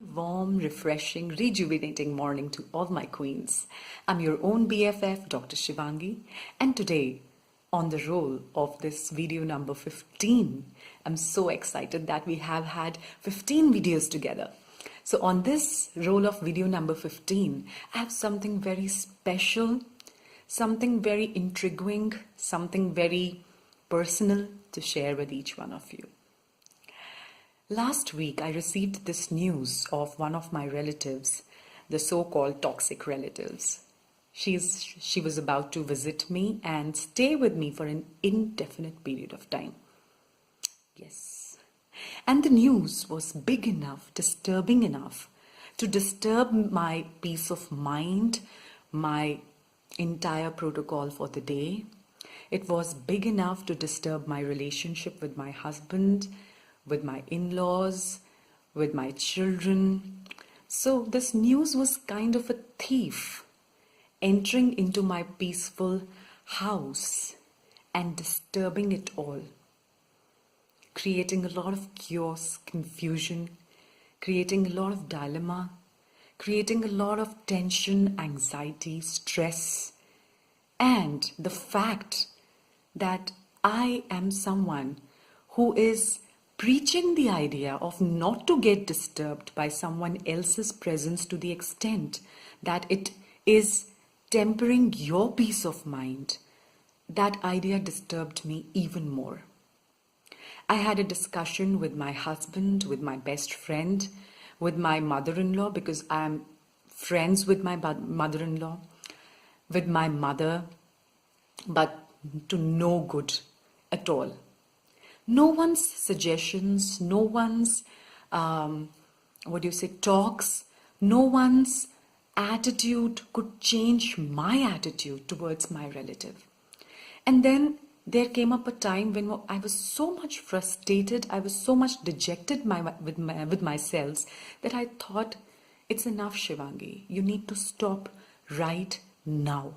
Warm, refreshing, rejuvenating morning to all my queens. I'm your own BFF, Dr. Shivangi, and today, on the roll of this video number 15, I'm so excited that we have had 15 videos together. So on this roll of video number 15, I have something very special, something very intriguing, something very personal to share with each one of you. Last week, I received this news of one of my relatives, the so-called toxic relatives. She was about to visit me and stay with me for an indefinite period of time. Yes. And the news was big enough, disturbing enough to disturb my peace of mind, my entire protocol for the day. It was big enough to disturb my relationship with my husband, with my in-laws, with my children. So this news was kind of a thief entering into my peaceful house and disturbing it all, creating a lot of chaos, confusion, creating a lot of dilemma, creating a lot of tension, anxiety, stress, and the fact that I am someone who is preaching the idea of not to get disturbed by someone else's presence to the extent that it is tempering your peace of mind. That idea disturbed me even more. I had a discussion with my husband, with my best friend, with my mother-in-law, because I am friends with my mother-in-law, with my mother, but to no good at all. No one's suggestions, no one's, talks, no one's attitude could change my attitude towards my relative. And then there came up a time when I was so much frustrated, I was so much dejected with myself that I thought, it's enough, Shivangi. You need to stop right now.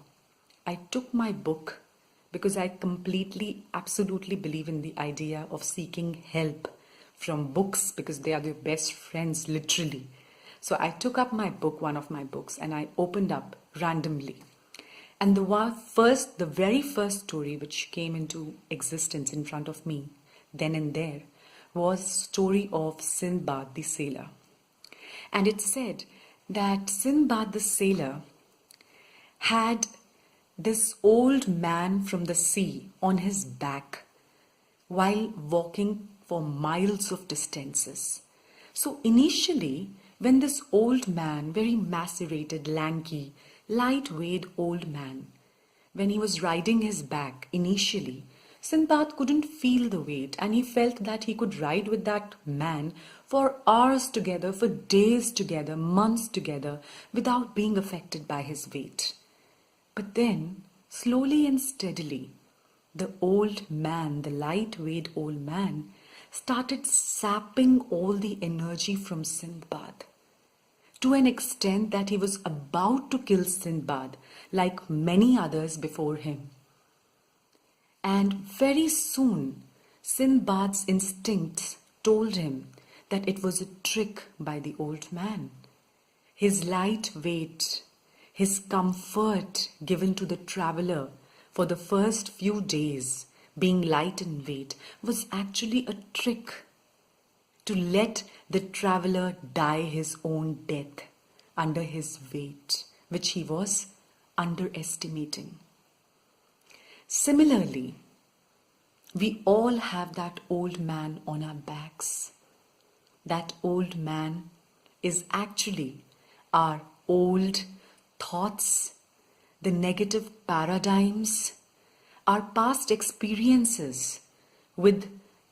I took my book, because I completely, absolutely believe in the idea of seeking help from books, because they are your best friends, literally. So I took up my book, one of my books, and I opened up randomly. And the very first story which came into existence in front of me, then and there, was story of SINDBAD the sailor. And it said that SINDBAD the sailor had this old man from the sea on his back while walking for miles of distances. So initially, when this old man, very macerated, lanky, lightweight old man, when he was riding his back initially, Sinbad couldn't feel the weight, and he felt that he could ride with that man for hours together, for days together, months together, without being affected by his weight. But then, slowly and steadily, the old man, the lightweight old man, started sapping all the energy from Sinbad, to an extent that he was about to kill Sinbad, like many others before him. And very soon, Sinbad's instincts told him that it was a trick by the old man. His light weight, his comfort given to the traveler for the first few days, being light in weight, was actually a trick to let the traveler die his own death under his weight, which he was underestimating. Similarly, we all have that old man on our backs. That old man is actually our old thoughts, the negative paradigms, our past experiences with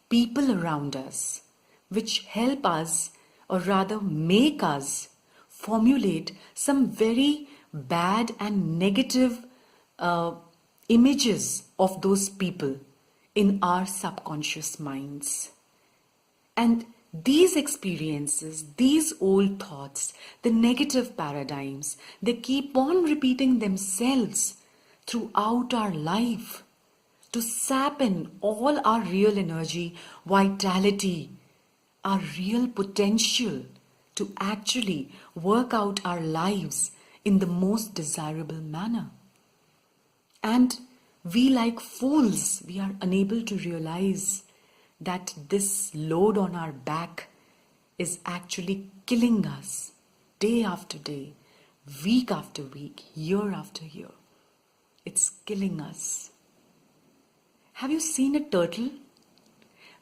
people around us, which help us, or rather make us, formulate some very bad and negative images of those people in our subconscious minds. And these experiences, these old thoughts, the negative paradigms, they keep on repeating themselves throughout our life to sap in all our real energy, vitality, our real potential to actually work out our lives in the most desirable manner. And we, like fools, we are unable to realize that this load on our back is actually killing us day after day, week after week, year after year. It's killing us. Have you seen a turtle?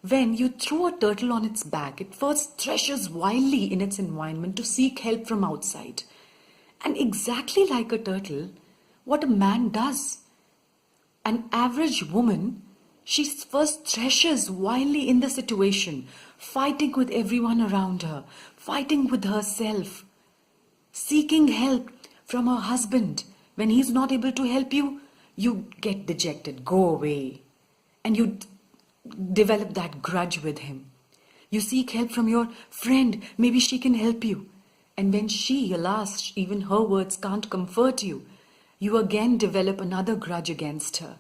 When you throw a turtle on its back, it first thrashes wildly in its environment to seek help from outside. And exactly like a turtle, what a man does. An average woman, she first thrashes wildly in the situation, fighting with everyone around her, fighting with herself, seeking help from her husband. When he's not able to help you, you get dejected, go away. And you develop that grudge with him. You seek help from your friend, maybe she can help you. And when she, alas, even her words can't comfort you, you again develop another grudge against her.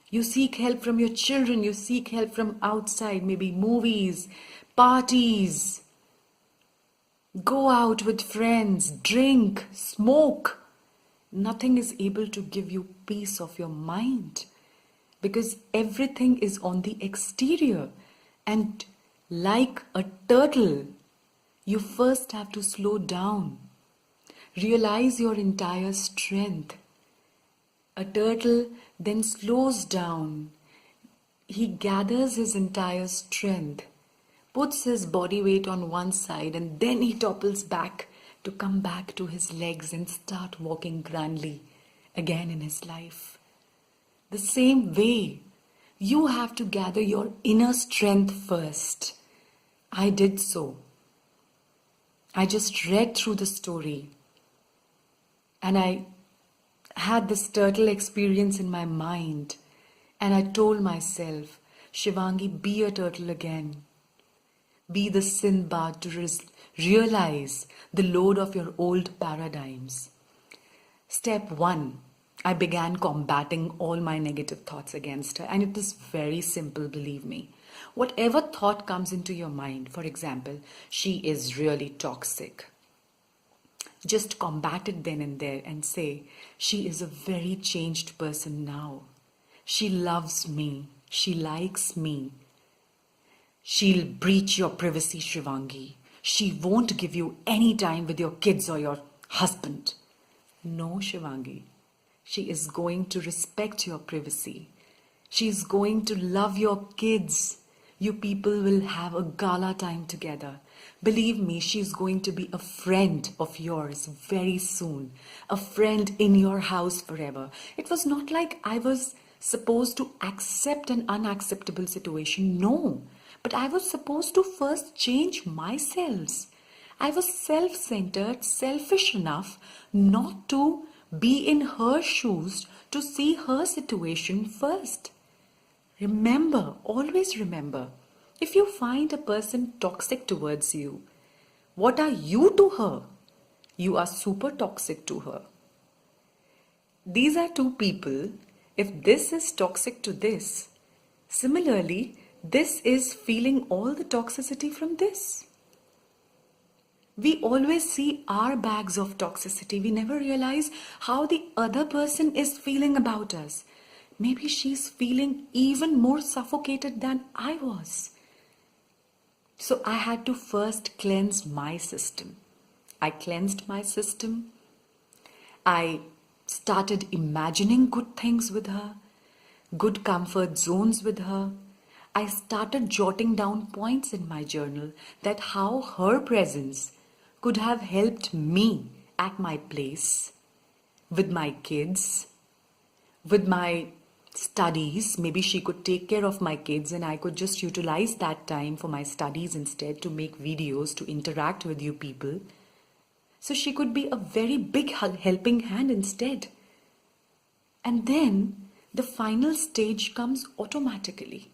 You seek help from your children, you seek help from outside, maybe movies, parties. Go out with friends, drink, smoke. Nothing is able to give you peace of your mind because everything is on the exterior. And like a turtle, you first have to slow down, realize your entire strength. A turtle then slows down. He gathers his entire strength, puts his body weight on one side, and then he topples back to come back to his legs and start walking grandly again in his life. The same way, you have to gather your inner strength first. I did so. I just read through the story and I had this turtle experience in my mind, and I told myself, Shivangi, be a turtle again. Be the SINDBAD to realize the load of your old paradigms. Step 1, I began combating all my negative thoughts against her, and it is very simple, believe me. Whatever thought comes into your mind, for example, she is really toxic. Just combat it then and there and say, she is a very changed person now. She loves me. She likes me. She'll breach your privacy, Shivangi. She won't give you any time with your kids or your husband. No, Shivangi. She is going to respect your privacy. She is going to love your kids. You people will have a gala time together. Believe me, she's going to be a friend of yours very soon. A friend in your house forever. It was not like I was supposed to accept an unacceptable situation. No. But I was supposed to first change myself. I was self-centered, selfish enough not to be in her shoes to see her situation first. Remember, always remember, if you find a person toxic towards you, what are you to her? You are super toxic to her. These are two people. If this is toxic to this, similarly, this is feeling all the toxicity from this. We always see our bags of toxicity. We never realize how the other person is feeling about us. Maybe she's feeling even more suffocated than I was. So I had to first cleanse my system. I cleansed my system. I started imagining good things with her, good comfort zones with her. I started jotting down points in my journal that how her presence could have helped me at my place, with my kids, with my studies. Maybe she could take care of my kids and I could just utilize that time for my studies instead, to make videos, to interact with you people. So she could be a very big helping hand instead. And then the final stage comes automatically.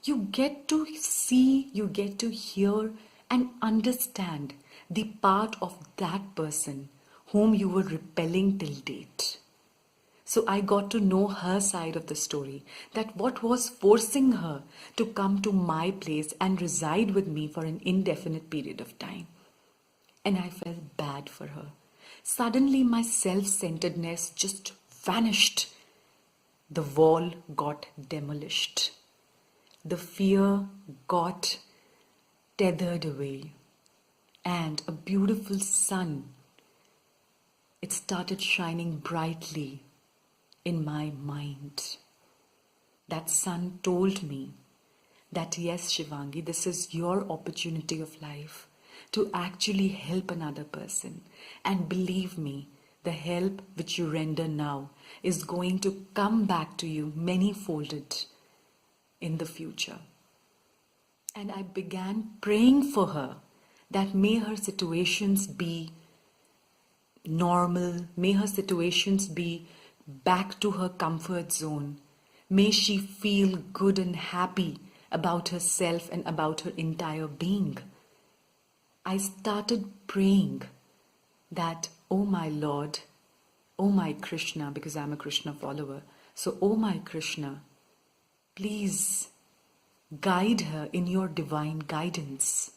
You get to see, you get to hear and understand the part of that person whom you were repelling till date. So I got to know her side of the story, that what was forcing her to come to my place and reside with me for an indefinite period of time. and I felt bad for her. Suddenly, my self-centeredness just vanished. The wall got demolished. The fear got tethered away. And a beautiful sun, it started shining brightly in my mind. That sun told me that yes, Shivangi, this is your opportunity of life to actually help another person. And believe me, the help which you render now is going to come back to you many-folded in the future. And I began praying for her that may her situations be normal, may her situations be back to her comfort zone. May she feel good and happy about herself and about her entire being. I started praying that, oh my Lord, oh my Krishna, because I'm a Krishna follower. So, oh my Krishna, please guide her in your divine guidance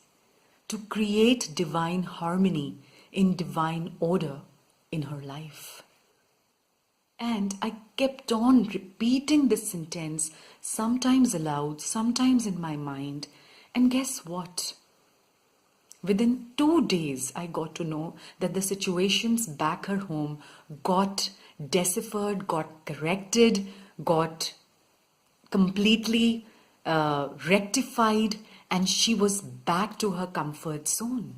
to create divine harmony in divine order in her life. And I kept on repeating this sentence, sometimes aloud, sometimes in my mind. And guess what? Within 2 days, I got to know that the situations back her home got deciphered, got corrected, got completely rectified, and she was back to her comfort zone.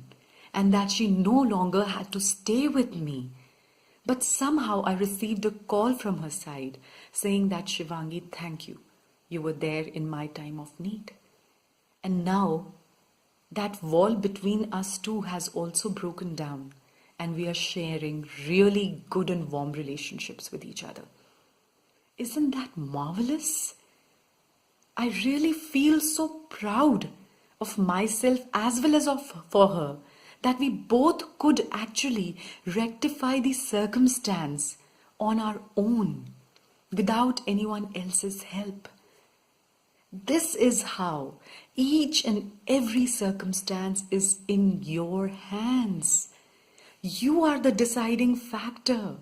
And that she no longer had to stay with me. But somehow I received a call from her side saying that, Shivangi, thank you. You were there in my time of need. And now that wall between us two has also broken down, and we are sharing really good and warm relationships with each other. Isn't that marvelous? I really feel so proud of myself as well as for her, that we both could actually rectify the circumstance on our own without anyone else's help. This is how each and every circumstance is in your hands. You are the deciding factor.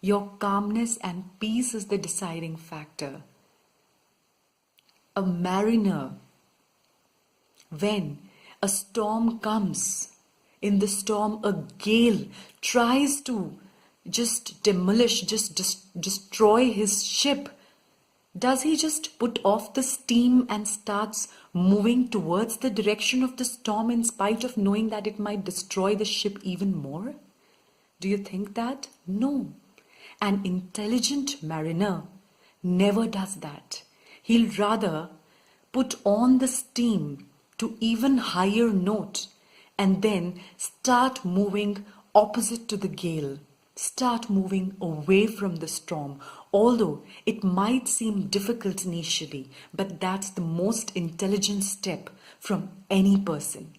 Your calmness and peace is the deciding factor. A mariner, when a storm comes, in the storm a gale tries to just demolish, destroy his ship, does he just put off the steam and starts moving towards the direction of the storm in spite of knowing that it might destroy the ship even more? Do you think that? No. An intelligent mariner never does that. He'll rather put on the steam to even higher note and then start moving opposite to the gale. Start moving away from the storm, although it might seem difficult initially, but that's the most intelligent step from any person.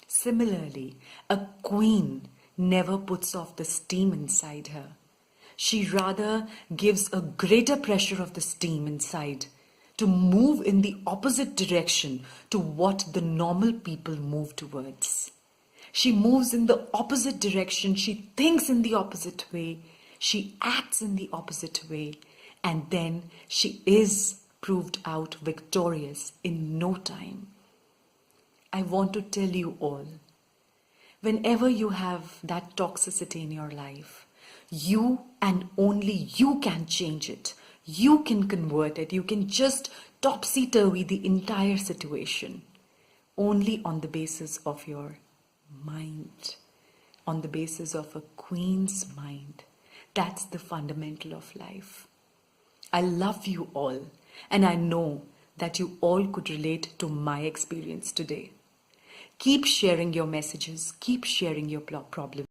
Similarly, a queen never puts off the steam inside her. She rather gives a greater pressure of the steam inside to move in the opposite direction to what the normal people move towards. She moves in the opposite direction, she thinks in the opposite way, she acts in the opposite way, and then she is proved out victorious in no time. I want to tell you all, whenever you have that toxicity in your life, you and only you can change it. You can convert it. You can just topsy-turvy the entire situation only on the basis of your mind, on the basis of a queen's mind. That's the fundamental of life. I love you all, and I know that you all could relate to my experience today. Keep sharing your messages, keep sharing your problems.